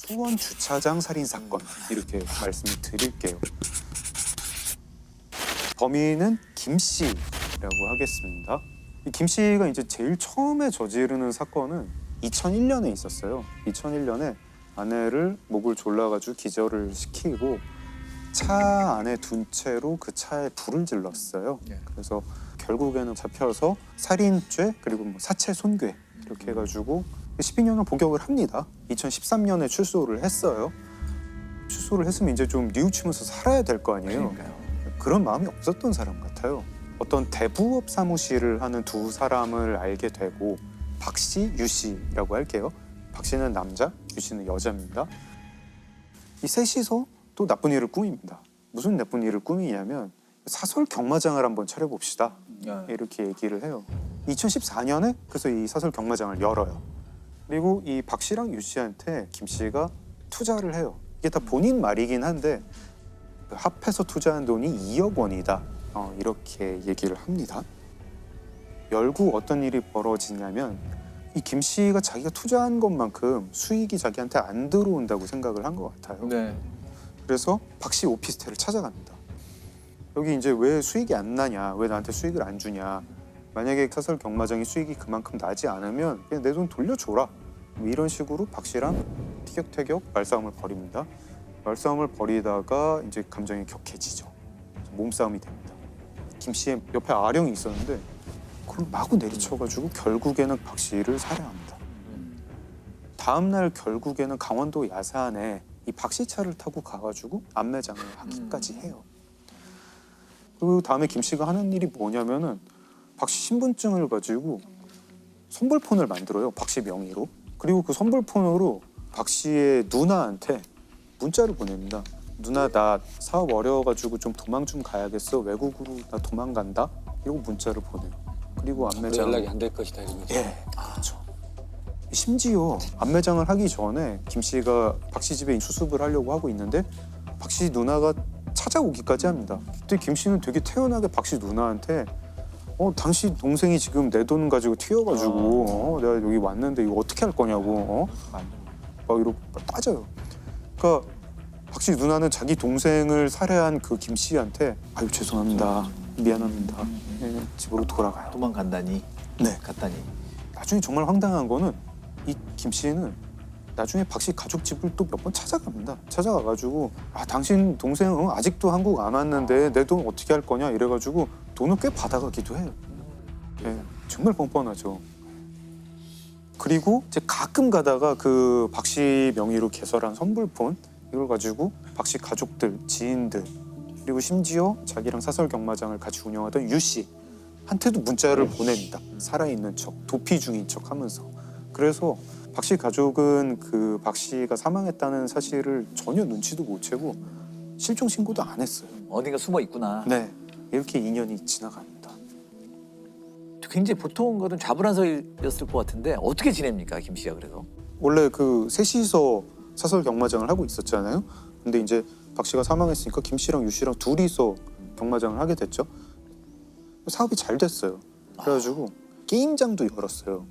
수원 주차장 살인 사건 이렇게 말씀을 드릴게요. 범인은 김 씨라고 하겠습니다. 이 김 씨가 이제 제일 처음에 저지르는 사건은 2001년에 있었어요. 2001년에 아내를 목을 졸라가지고 기절을 시키고 차 안에 둔 채로 그 차에 불을 질렀어요. 그래서 결국에는 잡혀서 살인죄 그리고 뭐 사체 손괴 이렇게 해가지고 12년을 복역을 합니다. 2013년에 출소를 했어요. 출소를 했으면 이제 좀 뉘우치면서 살아야 될 거 아니에요. 그러니까요. 그런 마음이 없었던 사람 같아요. 어떤 대부업 사무실을 하는 두 사람을 알게 되고 박 씨, 유 씨라고 할게요. 박 씨는 남자, 유 씨는 여자입니다. 이 셋이서 또 나쁜 일을 꾸밉니다. 무슨 나쁜 일을 꾸미냐면 사설 경마장을 한번 차려봅시다. 이렇게 얘기를 해요. 2014년에 그래서 이 사설 경마장을 열어요. 그리고 이 박 씨랑 유 씨한테 김 씨가 투자를 해요. 이게 다 본인 말이긴 한데 합해서 투자한 돈이 2억 원이다. 이렇게 얘기를 합니다. 열고 어떤 일이 벌어지냐면 이 김 씨가 자기가 투자한 것만큼 수익이 자기한테 안 들어온다고 생각을 한 것 같아요. 네. 그래서 박 씨 오피스텔을 찾아갑니다. 여기 이제 왜 수익이 안 나냐, 왜 나한테 수익을 안 주냐. 만약에 사설 경마장이 수익이 그만큼 나지 않으면 그냥 내 돈 돌려줘라. 뭐 이런 식으로 박 씨랑 티격태격 말싸움을 벌입니다. 말싸움을 벌이다가 이제 감정이 격해지죠. 몸싸움이 됩니다. 김 씨의 옆에 아령이 있었는데 그걸 마구 내리쳐가지고 결국에는 박 씨를 살해합니다. 다음 날 결국에는 강원도 야산에 이 박 씨 차를 타고 가가지고 안매장을 하기까지 해요. 그 다음에 김 씨가 하는 일이 뭐냐면은 박 씨 신분증을 가지고 선불폰을 만들어요. 박 씨 명의로. 그리고 그 선불폰으로 박 씨의 누나한테 문자를 보냅니다. 누나 나 사업 어려워가지고 좀 도망 좀 가야겠어. 외국으로 나 도망간다. 이러고 문자를 보내요. 그리고 안매장 연락이 안 될 것이다 이러면서. 예, 그렇죠. 심지어 안매장을 하기 전에 김 씨가 박 씨 집에 수습을 하려고 하고 있는데 박 씨 누나가 찾아오기까지 합니다. 그때 김 씨는 되게 태연하게 박 씨 누나한테 당신 동생이 지금 내 돈 가지고 튀어가지고 내가 여기 왔는데 이거 어떻게 할 거냐고 막 이러고 따져요. 그러니까 박 씨 누나는 자기 동생을 살해한 그 김 씨한테 아유 죄송합니다, 미안합니다, 네, 집으로 돌아가요. 도망간다니. 네. 갔다니. 나중에 정말 황당한 거는 이 김 씨는 나중에 박 씨 가족 집을 또 몇 번 찾아갑니다. 찾아가가지고 당신 동생은 아직도 한국 안 왔는데 내 돈 어떻게 할 거냐 이래가지고 돈을 꽤 받아가기도 해요. 네, 정말 뻔뻔하죠. 그리고 이제 가끔 가다가 그 박 씨 명의로 개설한 선불폰 이걸 가지고 박 씨 가족들, 지인들 그리고 심지어 자기랑 사설 경마장을 같이 운영하던 유 씨한테도 문자를 보냅니다. 살아있는 척, 도피 중인 척 하면서. 그래서 박 씨 가족은 그 박 씨가 사망했다는 사실을 전혀 눈치도 못 채고 실종 신고도 안 했어요. 어딘가 숨어 있구나. 네, 이렇게 2년이 지나갑니다. 굉장히 보통 거는 좌불안석이었을 것 같은데 어떻게 지냅니까 김 씨가 그래서? 원래 그 셋이서 사설 경마장을 하고 있었잖아요. 근데 이제 박 씨가 사망했으니까 김 씨랑 유 씨랑 둘이서 경마장을 하게 됐죠. 사업이 잘 됐어요. 그래가지고 게임장도 열었어요.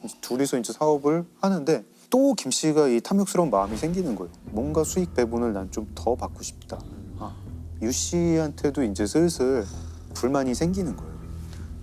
이제 둘이서 이제 사업을 하는데 또 김 씨가 이 탐욕스러운 마음이 생기는 거예요. 뭔가 수익 배분을 난 좀 더 받고 싶다. 유 씨한테도 이제 슬슬 불만이 생기는 거예요.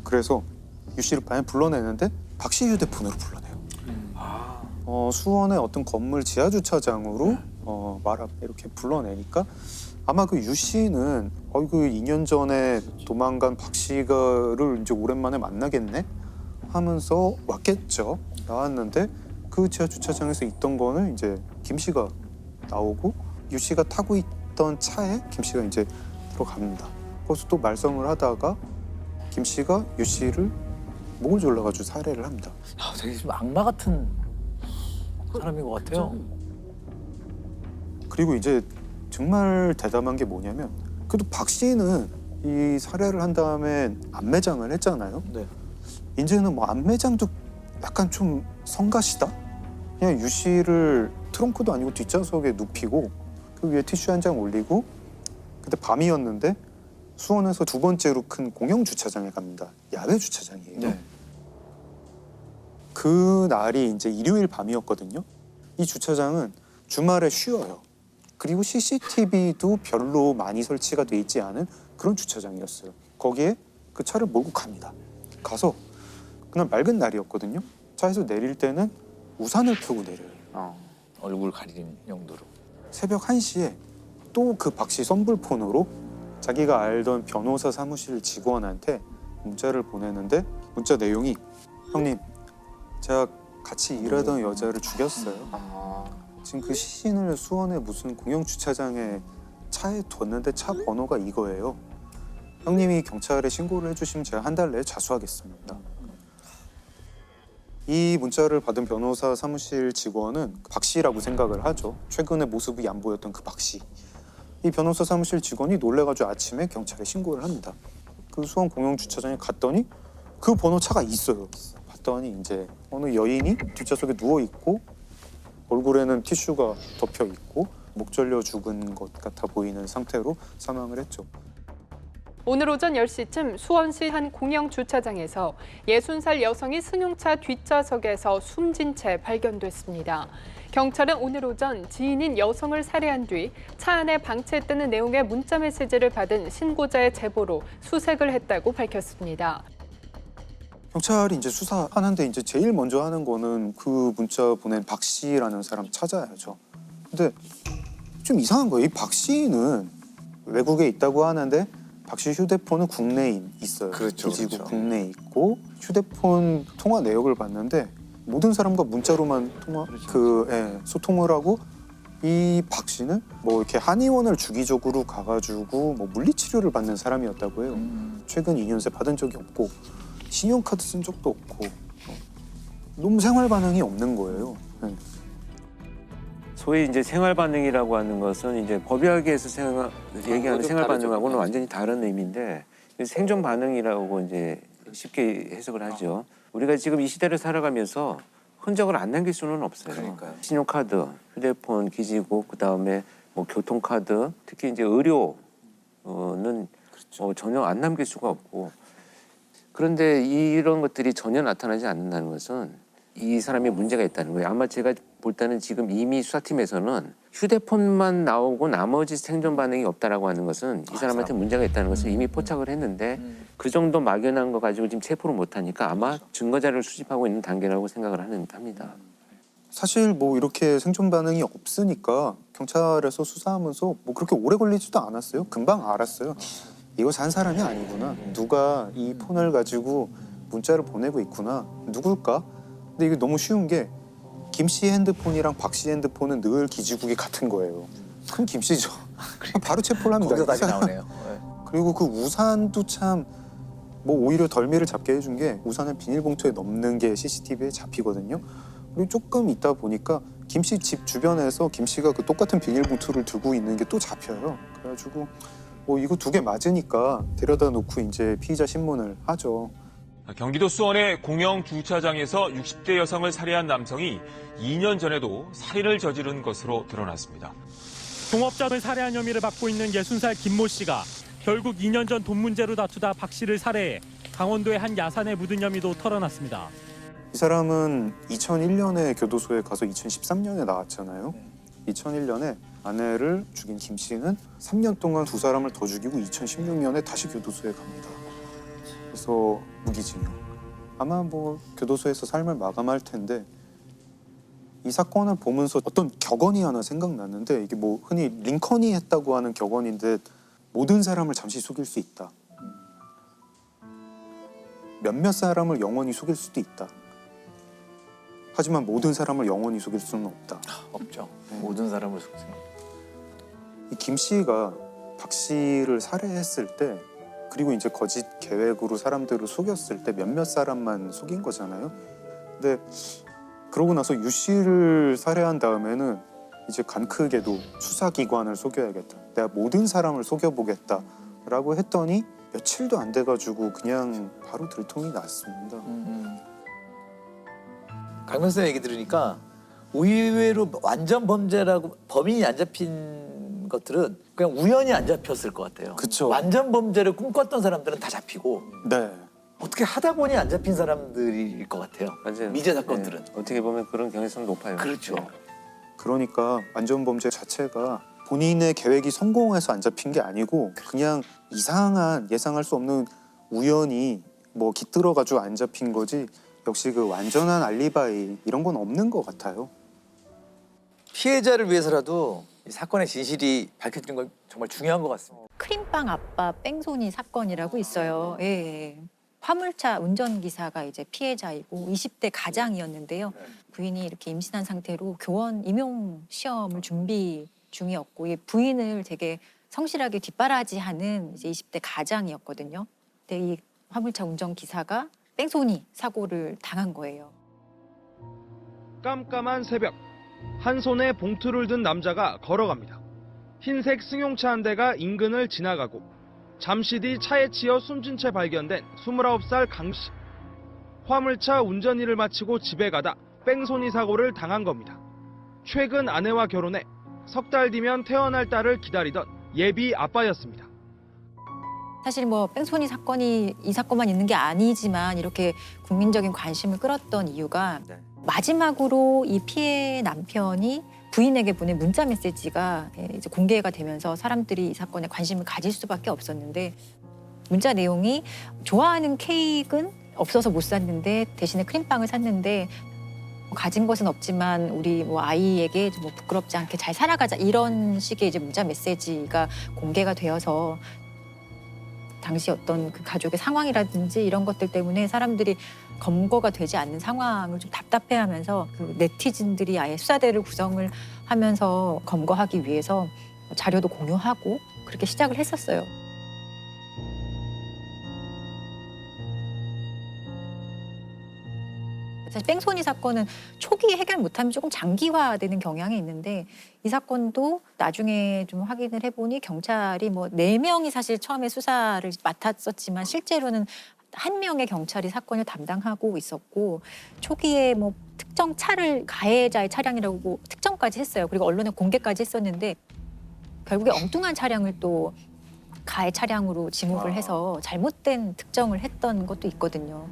그래서 유 씨를 방에 불러내는데 박 씨 휴대폰으로 불러내요. 수원의 어떤 건물 지하 주차장으로 말 앞에 이렇게 불러내니까 아마 그 유 씨는 그 2년 전에 도망간 박 씨가를 이제 오랜만에 만나겠네 하면서 왔겠죠. 나왔는데 그 지하 주차장에서 있던 거는 이제 김 씨가 나오고 유 씨가 타고 있던 차에 김 씨가 이제 들어갑니다. 거기서 또 말썽을 하다가 김 씨가 유 씨를 목을 졸라가지고 살해를 합니다. 되게 좀 악마 같은 사람인 것 같아요. 그리고 이제 정말 대담한 게 뭐냐면 그래도 박 씨는 이 살해를 한 다음에 안매장을 했잖아요. 네. 이제는 뭐 안매장도 약간 좀 성가시다? 그냥 유 씨를 트렁크도 아니고 뒷좌석에 눕히고 그 위에 티슈 한 장 올리고 그때 밤이었는데 수원에서 두 번째로 큰 공영 주차장에 갑니다. 야외 주차장이에요. 네. 그 날이 이제 일요일 밤이었거든요. 이 주차장은 주말에 쉬어요. 그리고 CCTV도 별로 많이 설치가 돼 있지 않은 그런 주차장이었어요. 거기에 그 차를 몰고 갑니다. 가서 그날 맑은 날이었거든요. 차에서 내릴 때는 우산을 펴고 내려요. 얼굴 가리는 용도로. 새벽 1시에 또 그 박씨 선불폰으로 자기가 알던 변호사 사무실 직원한테 문자를 보내는데 문자 내용이 형님 제가 같이 일하던 여자를 죽였어요. 지금 그 시신을 수원의 무슨 공영 주차장에 차에 뒀는데 차 번호가 이거예요. 형님이 경찰에 신고를 해주시면 제가 한 달 내에 자수하겠습니다. 이 문자를 받은 변호사 사무실 직원은 박 씨라고 생각을 하죠. 최근에 모습이 안 보였던 그 박 씨. 이 변호사 사무실 직원이 놀래가지고 아침에 경찰에 신고를 합니다. 그 수원 공영 주차장에 갔더니 그 번호 차가 있어요. 봤더니 이제 어느 여인이 뒷좌석에 누워 있고 얼굴에는 티슈가 덮여 있고 목 절려 죽은 것 같아 보이는 상태로 사망을 했죠. 오늘 오전 10시쯤 수원시 한 공영 주차장에서 60살 여성이 승용차 뒷좌석에서 숨진 채 발견됐습니다. 경찰은 오늘 오전 지인인 여성을 살해한 뒤 차 안에 방치했다는 내용의 문자 메시지를 받은 신고자의 제보로 수색을 했다고 밝혔습니다. 경찰이 이제 수사하는데 이제 제일 먼저 하는 거는 그 문자 보낸 박 씨라는 사람 찾아야죠. 근데 좀 이상한 거예요. 이 박 씨는 외국에 있다고 하는데 박 씨 휴대폰은 국내에 있어요. 그렇죠, 기지국 그렇죠. 국내에 있고 휴대폰 통화 내역을 봤는데 모든 사람과 문자로만 소통을 하고 이 박 씨는 뭐 이렇게 한의원을 주기적으로 가가지고 뭐 물리치료를 받는 사람이었다고 해요. 최근 2년 새 받은 적이 없고 신용카드 쓴 적도 없고 너무 생활 반응이 없는 거예요. 네. 소위 이제 생활 반응이라고 하는 것은 이제 법의학에서 얘기하는 생활 반응하고는 완전히 다른 의미인데 생존 반응이라고 이제 쉽게 해석을 하죠. 우리가 지금 이 시대를 살아가면서 흔적을 안 남길 수는 없어요. 그러니까요. 신용카드, 휴대폰, 기지국, 그다음에 뭐 교통카드, 특히 이제 의료는 전혀 안 남길 수가 없고 그런데 이런 것들이 전혀 나타나지 않는다는 것은 이 사람이 문제가 있다는 거예요. 아마 제가 볼 때는 지금 이미 수사팀에서는 휴대폰만 나오고 나머지 생존 반응이 없다라고 하는 것은 이 사람한테 문제가 있다는 것을 이미 포착을 했는데 그 정도 막연한 거 가지고 지금 체포를 못하니까 아마 증거 자료를 수집하고 있는 단계라고 생각을 합니다. 사실 뭐 이렇게 생존 반응이 없으니까 경찰에서 수사하면서 뭐 그렇게 오래 걸리지도 않았어요. 금방 알았어요. 이거 산 사람이 아니구나. 누가 이 폰을 가지고 문자를 보내고 있구나. 누굴까? 근데 이게 너무 쉬운 게 김 씨 핸드폰이랑 박 씨 핸드폰은 늘 기지국이 같은 거예요. 그럼 김 씨죠. 바로 체포를 합니다. 거기서 다시 나오네요. 그리고 그 우산도 참 뭐 오히려 덜미를 잡게 해준 게 우산을 비닐봉투에 넣는 게 CCTV에 잡히거든요. 그리고 조금 있다 보니까 김 씨 집 주변에서 김 씨가 그 똑같은 비닐봉투를 들고 있는 게 또 잡혀요. 그래가지고 뭐 이거 2개 맞으니까 데려다 놓고 이제 피의자 신문을 하죠. 경기도 수원의 공영 주차장에서 60대 여성을 살해한 남성이 2년 전에도 살인을 저지른 것으로 드러났습니다. 동업자를 살해한 혐의를 받고 있는 60살 김모 씨가 결국 2년 전 돈 문제로 다투다 박 씨를 살해해 강원도의 한 야산에 묻은 혐의도 털어놨습니다. 이 사람은 2001년에 교도소에 가서 2013년에 나왔잖아요. 2001년에 아내를 죽인 김 씨는 3년 동안 2사람을 더 죽이고 2016년에 다시 교도소에 갑니다. 그래서 무기징역. 아마 뭐 교도소에서 삶을 마감할 텐데 이 사건을 보면서 어떤 격언이 하나 생각났는데 이게 뭐 흔히 링컨이 했다고 하는 격언인데 모든 사람을 잠시 속일 수 있다. 몇몇 사람을 영원히 속일 수도 있다. 하지만 모든 사람을 영원히 속일 수는 없다. 없죠. 모든 사람을 속이는. 이 김 씨가 박 씨를 살해했을 때 그리고 이제 거짓 계획으로 사람들을 속였을 때 몇몇 사람만 속인 거잖아요. 근데 그러고 나서 유 씨를 살해한 다음에는 이제 간 크게도 수사기관을 속여야겠다. 내가 모든 사람을 속여보겠다라고 했더니 며칠도 안 돼가지고 그냥 바로 들통이 났습니다. 강 변호사 얘기 들으니까 의외로 완전 범죄라고 범인이 안 잡힌 것들은 그냥 우연히 안 잡혔을 것 같아요. 그쵸. 완전 범죄를 꿈꿨던 사람들은 다 잡히고 네. 어떻게 하다 보니 안 잡힌 사람들일 것 같아요. 맞아요. 미제 사건들은. 어떻게 보면 그런 경향성이 높아요. 그렇죠. 네. 그러니까 안전범죄 자체가 본인의 계획이 성공해서 안 잡힌 게 아니고 그냥 이상한 예상할 수 없는 우연히 뭐 깃들어가지고 안 잡힌 거지 역시 그 완전한 알리바이 이런 건 없는 것 같아요. 피해자를 위해서라도 이 사건의 진실이 밝혀지는 건 정말 중요한 것 같습니다. 크림빵 아빠 뺑소니 사건이라고 있어요. 예. 화물차 운전기사가 이제 피해자이고 20대 가장이었는데요. 부인이 이렇게 임신한 상태로 교원 임용 시험을 준비 중이었고 이 부인을 되게 성실하게 뒷바라지하는 이제 20대 가장이었거든요. 근데 이 화물차 운전기사가 뺑소니 사고를 당한 거예요. 깜깜한 새벽, 한 손에 봉투를 든 남자가 걸어갑니다. 흰색 승용차 한 대가 인근을 지나가고 잠시 뒤 차에 치여 숨진 채 발견된 29살 강씨. 화물차 운전 일을 마치고 집에 가다 뺑소니 사고를 당한 겁니다. 최근 아내와 결혼해 석 달 뒤면 태어날 딸을 기다리던 예비 아빠였습니다. 사실 뭐 뺑소니 사건이 이 사건만 있는 게 아니지만 이렇게 국민적인 관심을 끌었던 이유가 네. 마지막으로 이 피해 남편이 부인에게 보낸 문자 메시지가 이제 공개가 되면서 사람들이 이 사건에 관심을 가질 수밖에 없었는데 문자 내용이 좋아하는 케이크는 없어서 못 샀는데 대신에 크림빵을 샀는데 가진 것은 없지만 우리 뭐 아이에게 뭐 부끄럽지 않게 잘 살아가자 이런 식의 이제 문자 메시지가 공개가 되어서 당시 어떤 그 가족의 상황이라든지 이런 것들 때문에 사람들이 검거가 되지 않는 상황을 좀 답답해하면서 그 네티즌들이 아예 수사대를 구성을 하면서 검거하기 위해서 자료도 공유하고 그렇게 시작을 했었어요. 사실 뺑소니 사건은 초기에 해결 못하면 조금 장기화되는 경향이 있는데 이 사건도 나중에 좀 확인을 해보니 경찰이 뭐 4명이 사실 처음에 수사를 맡았었지만 실제로는 1명의 경찰이 사건을 담당하고 있었고 초기에 뭐 특정 차를 가해자의 차량이라고 특정까지 했어요. 그리고 언론에 공개까지 했었는데 결국에 엉뚱한 차량을 또 가해 차량으로 지목을 해서 잘못된 특정을 했던 것도 있거든요.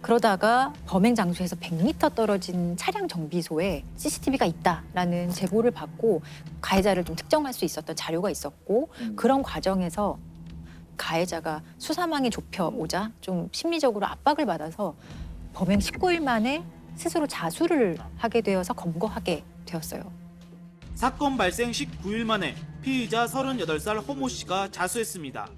그러다가 범행 장소에서 100m 떨어진 차량 정비소에 CCTV가 있다라는 제보를 받고 가해자를 좀 특정할 수 있었던 자료가 있었고 그런 과정에서 가해자가 수사망이 좁혀오자 좀 심리적으로 압박을 받아서 범행 19일 만에 스스로 자수를 하게 되어서 검거하게 되었어요. 사건 발생 19일 만에 피의자 38살 허모 씨가 자수했습니다.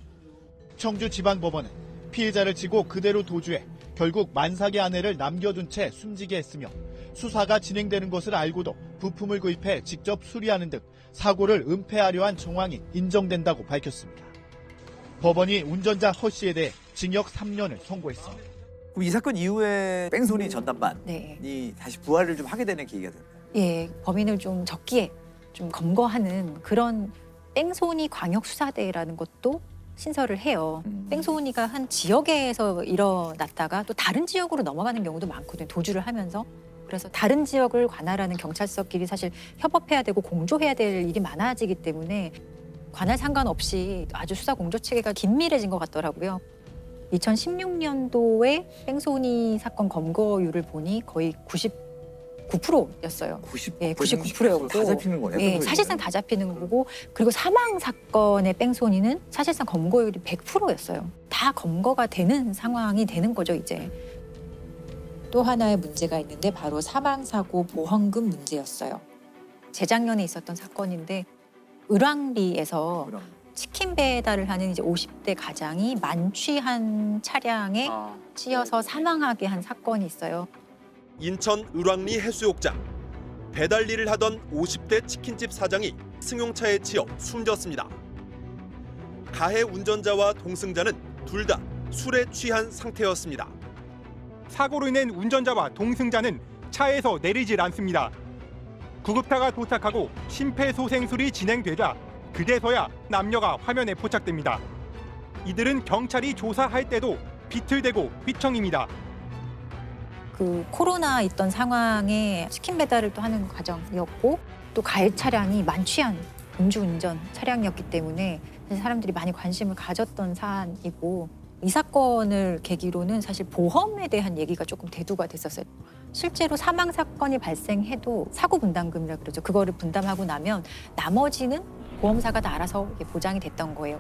청주지방법원은 피해자를 치고 그대로 도주해 결국 만삭의 아내를 남겨둔 채 숨지게 했으며 수사가 진행되는 것을 알고도 부품을 구입해 직접 수리하는 등 사고를 은폐하려 한 정황이 인정된다고 밝혔습니다. 법원이 운전자 허 씨에 대해 징역 3년을 선고했습니다. 그럼 이 사건 이후에 뺑소니 전담반이 네. 다시 부활을 좀 하게 되는 계기가 됐나요? 예, 범인을 좀 적기에 좀 검거하는 그런 뺑소니 광역수사대라는 것도 신설을 해요. 뺑소니가 한 지역에서 일어났다가 또 다른 지역으로 넘어가는 경우도 많거든요. 도주를 하면서. 그래서 다른 지역을 관할하는 경찰서끼리 사실 협업해야 되고 공조해야 될 일이 많아지기 때문에 관할 상관없이 아주 수사 공조 체계가 긴밀해진 것 같더라고요. 2016년도에 뺑소니 사건 검거율을 보니 거의 99%였어요. 99%였고 다 잡히는 거네요. 예, 사실상 다 잡히는 거고 그리고 사망 사건의 뺑소니는 사실상 검거율이 100%였어요. 다 검거가 되는 상황이 되는 거죠, 이제. 또 하나의 문제가 있는데 바로 사망사고 보험금 문제였어요. 재작년에 있었던 사건인데 을왕리에서 치킨 배달을 하는 이제 50대 가장이 만취한 차량에 찌어서 사망하게 한 사건이 있어요. 인천 을왕리 해수욕장. 배달 일을 하던 50대 치킨집 사장이 승용차에 치여 숨졌습니다. 가해 운전자와 동승자는 둘 다 술에 취한 상태였습니다. 사고로 인한 운전자와 동승자는 차에서 내리질 않습니다. 구급차가 도착하고 심폐소생술이 진행되자 그제서야 남녀가 화면에 포착됩니다. 이들은 경찰이 조사할 때도 비틀대고 휘청입니다. 그 코로나 있던 상황에 치킨 배달을 또 하는 과정이었고 또 가해 차량이 만취한 음주운전 차량이었기 때문에 사람들이 많이 관심을 가졌던 사안이고 이 사건을 계기로는 사실 보험에 대한 얘기가 조금 대두가 됐었어요. 실제로 사망 사건이 발생해도 사고 분담금이라 그러죠. 그거를 분담하고 나면 나머지는 보험사가 다 알아서 보장이 됐던 거예요.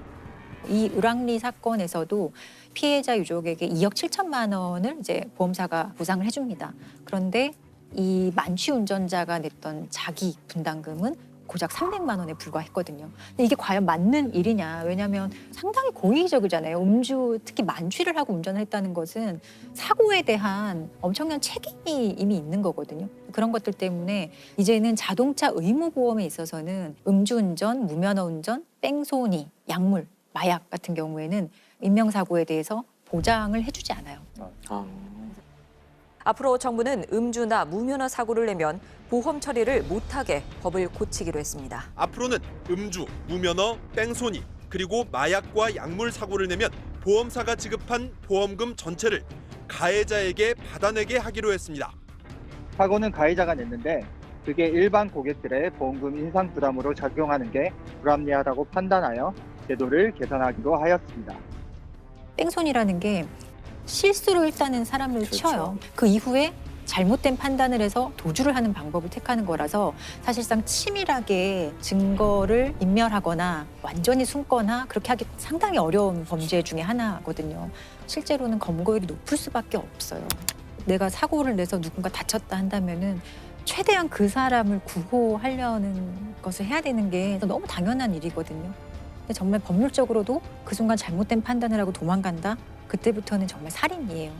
이 을왕리 사건에서도 피해자 유족에게 2억 7천만 원을 이제 보험사가 보상을 해줍니다. 그런데 이 만취 운전자가 냈던 자기 분담금은 고작 300만 원에 불과했거든요. 근데 이게 과연 맞는 일이냐? 왜냐하면 상당히 고의적이잖아요. 음주, 특히 만취를 하고 운전을 했다는 것은 사고에 대한 엄청난 책임이 이미 있는 거거든요. 그런 것들 때문에 이제는 자동차 의무보험에 있어서는 음주운전, 무면허운전, 뺑소니, 약물, 마약 같은 경우에는 인명사고에 대해서 보장을 해주지 않아요. 앞으로 정부는 음주나 무면허 사고를 내면 보험 처리를 못하게 법을 고치기로 했습니다. 앞으로는 음주, 무면허, 뺑소니, 그리고 마약과 약물 사고를 내면 보험사가 지급한 보험금 전체를 가해자에게 받아내게 하기로 했습니다. 사고는 가해자가 냈는데 그게 일반 고객들의 보험금 인상 부담으로 작용하는 게 불합리하다고 판단하여 제도를 개선하기로 하였습니다. 뺑소니라는 게 실수로 일단은 사람을 쳐요. 그 이후에 잘못된 판단을 해서 도주를 하는 방법을 택하는 거라서 사실상 치밀하게 증거를 인멸하거나 완전히 숨거나 그렇게 하기 상당히 어려운 범죄 중에 하나거든요. 실제로는 검거율이 높을 수밖에 없어요. 내가 사고를 내서 누군가 다쳤다 한다면은 최대한 그 사람을 구호하려는 것을 해야 되는 게 너무 당연한 일이거든요. 근데 정말 법률적으로도 그 순간 잘못된 판단을 하고 도망간다? 그때부터는 정말 살인이에요.